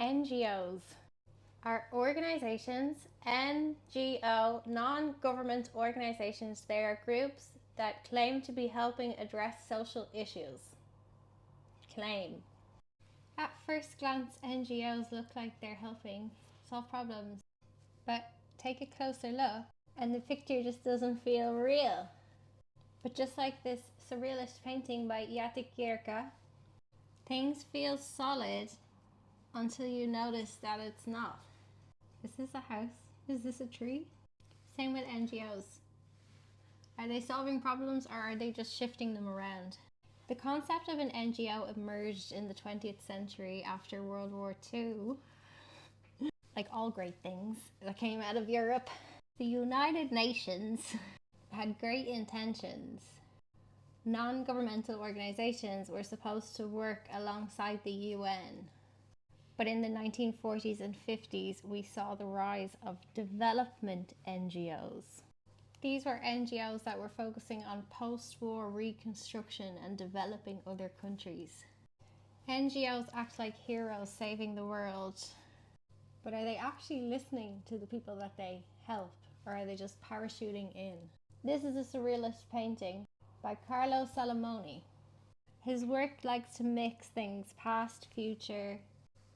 NGOs are organizations, NGO, non-government organizations. They are groups that claim to be helping address social issues. Claim. At first glance, NGOs look like they're helping solve problems, but take a closer look and the picture just doesn't feel real. But just like this surrealist painting by Yatik Yerka, things feel solid until you notice that it's not. Is this a house? Is this a tree? Same with NGOs. Are they solving problems or are they just shifting them around? The concept of an NGO emerged in the 20th century after World War II. Like all great things that came out of Europe. The United Nations had great intentions. Non-governmental organizations were supposed to work alongside the UN. But in the 1940s and 50s, we saw the rise of development NGOs. These were NGOs that were focusing on post-war reconstruction and developing other countries. NGOs act like heroes saving the world. But are they actually listening to the people that they help? Or are they just parachuting in? This is a surrealist painting by Carlo Salomone. His work likes to mix things past, future,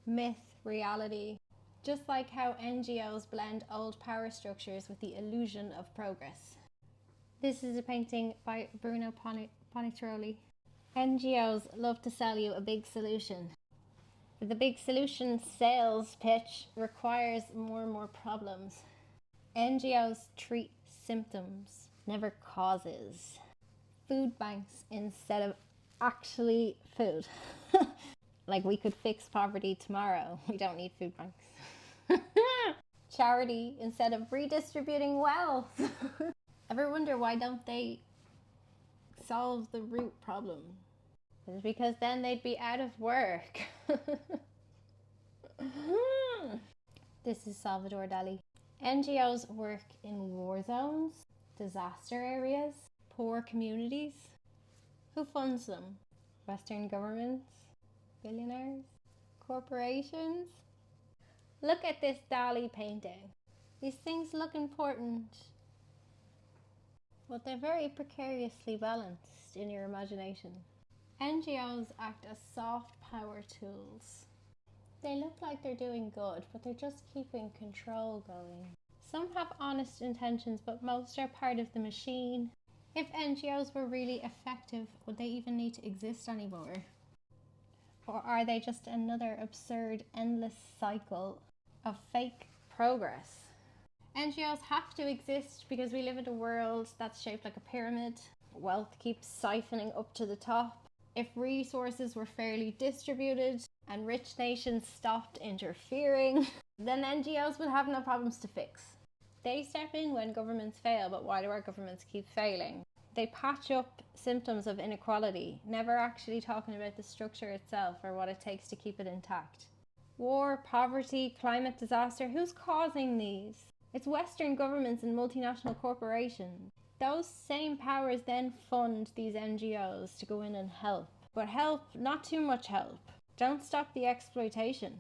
myth, reality, just like how NGOs blend old power structures with the illusion of progress. This is a painting by Bruno Panitroli. NGOs love to sell you a big solution. But the big solution sales pitch requires more and more problems. NGOs treat symptoms, never causes. Food banks instead of actually food. Like we could fix poverty tomorrow. We don't need food banks. Charity instead of redistributing wealth. Ever wonder why don't they solve the root problem? It's because then they'd be out of work. This is Salvador Dali. NGOs work in war zones, disaster areas, poor communities. Who funds them? Western governments? Billionaires? Corporations? Look at this Dali painting. These things look important, but they're very precariously balanced in your imagination. NGOs act as soft power tools. They look like they're doing good, but they're just keeping control going. Some have honest intentions, but most are part of the machine. If NGOs were really effective, would they even need to exist anymore? Or are they just another absurd, endless cycle of fake progress? NGOs have to exist because we live in a world that's shaped like a pyramid. Wealth keeps siphoning up to the top. If resources were fairly distributed and rich nations stopped interfering, then NGOs would have no problems to fix. They step in when governments fail, but why do our governments keep failing? They patch up symptoms of inequality, never actually talking about the structure itself or what it takes to keep it intact. War, poverty, climate disaster, who's causing these? It's Western governments and multinational corporations. Those same powers then fund these NGOs to go in and help. But help, not too much help. Don't stop the exploitation.